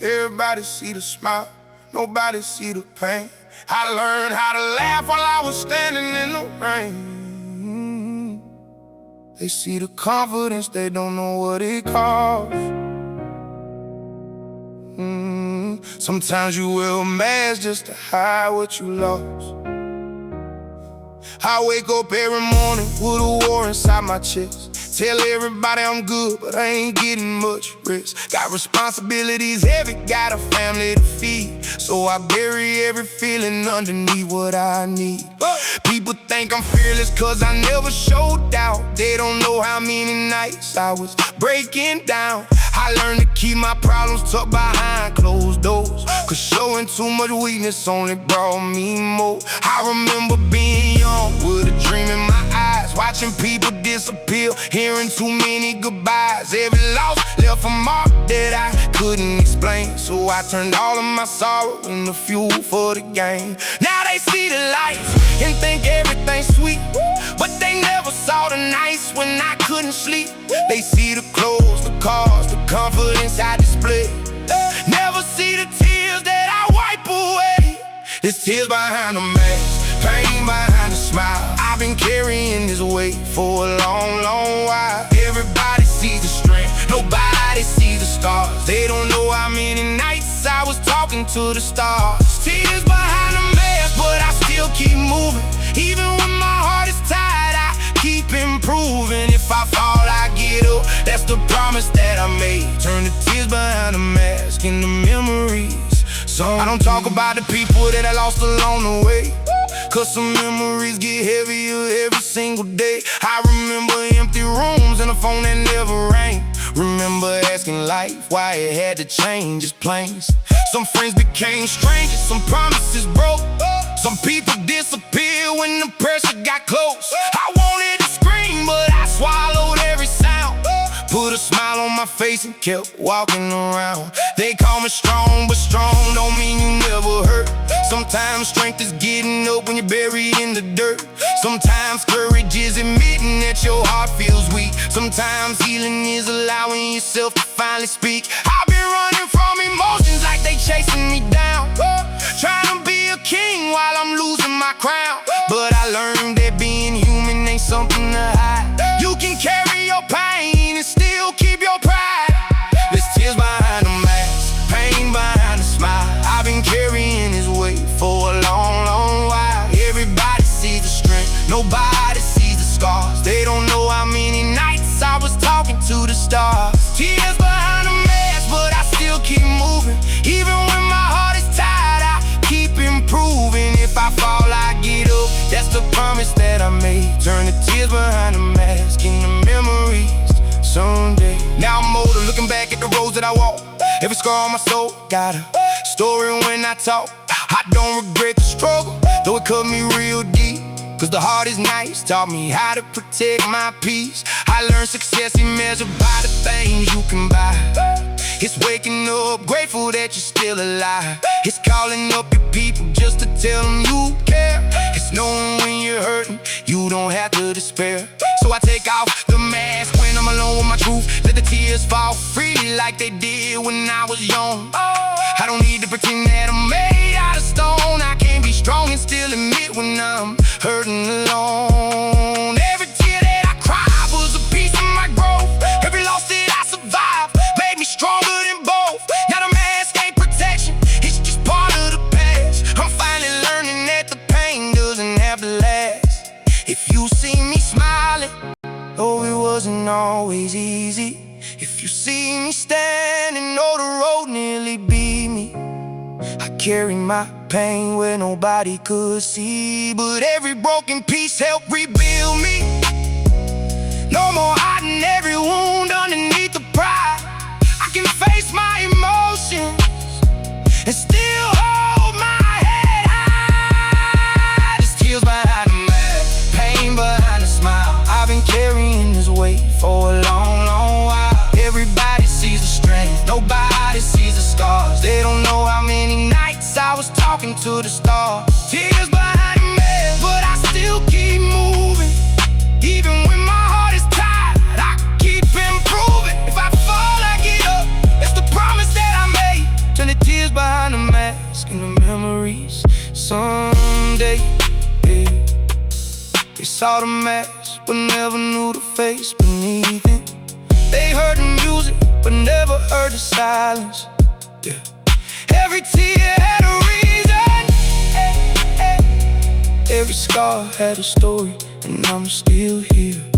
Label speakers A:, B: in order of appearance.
A: Everybody see the smile, nobody see the pain. I learned how to laugh while I was standing in the rain. They see the confidence, they don't know what it costs. Sometimes you wear a mask just to hide what you lost. I wake up every morning with a war inside my chest. Tell everybody I'm good, but I ain't getting much rest. Got responsibilities heavy, got a family to feed, so I bury every feeling underneath what I need. People think I'm fearless cause I never showed doubt. They don't know how many nights I was breaking down. I learned to keep my problems tucked behind closed doors, cause showing too much weakness only brought me more. I remember being young with a dream in my eyes, watching people disappear, hearing too many goodbyes. Every loss left a mark that I couldn't explain, so I turned all of my sorrow into fuel for the game. Now they see the lights and think everything's sweet, but they never saw the nights when I couldn't sleep. They see the clothes, the cars, the confidence I display, never see the tears that I wipe away. There's tears behind the mask, pain behind the smile. I've been carrying this weight for a long, long while. Everybody sees the strength, nobody sees the scars. They don't know how many nights I was talking to the stars. Tears behind the mask, but I still keep moving. Even when my heart is tired, I keep improving. If I fall, I get up, that's the promise that I made. Turn the tears behind the mask into memories. I don't talk about the people that I lost along the way, cause some memories get heavier every single day. I remember empty rooms and a phone that never rang. Remember asking life why it had to change its planes. Some friends became strangers, some promises broke. Some people disappeared when the pressure got close. I wanted to scream, but I swallowed every sound. Put a smile on my face and kept walking around. They call me strong, but strong don't mean you never hurt. Sometimes strength is getting up when you're buried in the dirt. Sometimes courage is admitting that your heart feels weak. Sometimes healing is allowing yourself to finally speak. I've been running from emotions like they chasing me down, trying to be a king while I'm losing my crown. But I learned that being human ain't something to hide. You can carry your pain and still keep your pride. There's tears behind the mask, pain behind the smile. I've been carrying this weight for a long, long while. Everybody sees the strength, nobody sees the scars. They don't know how many nights I was talking to the stars. Tears behind the mask, but I still keep moving. Even when my heart is tired, I keep improving. If I fall, I get up, that's the promise that I made. Turn the tears behind the mask into memories someday. Now I'm older, looking back at the roads that I walk. Every scar on my soul got a story when I talk. I don't regret the struggle, though it cut me real deep, cause the hard is nice, taught me how to protect my peace. I learned success is measured by the things you can buy. It's waking up, grateful that you're still alive. It's calling up your people just to tell them you care. It's knowing when you're hurting, you don't have to despair. So I take off the mask when I'm alone with my truth. Let the tears fall freely like they did when I was young. I don't need to pretend that I'm made out of stone. I can be strong and still admit when I'm hurting alone. Every tear that I cried was a piece of my growth. Every loss that I survived made me stronger than both. Now the mask ain't protection, it's just part of the past. I'm finally learning that the pain doesn't have to last. If you see me smiling, though it wasn't always easy. If you see me standing, know the road nearly beat me. I carry my pain where nobody could see, but every broken piece helped rebuild me. No more hiding every wound underneath the pride. I can face my emotions and still hold my head high. There's tears behind the mask, pain behind the smile. I've been carrying this weight for a long, long while. Everybody sees the strength, nobody sees the scars. They don't know how many nights I was talking to the stars. Tears behind the mask, but I still keep moving. Even when my heart is tired, I keep improving. If I fall, I get up, it's the promise that I made. saw the mask, but never knew the face beneath it. They heard the music, but never heard the silence. Yeah. Every tear had a reason. Every scar had a story, and I'm still here.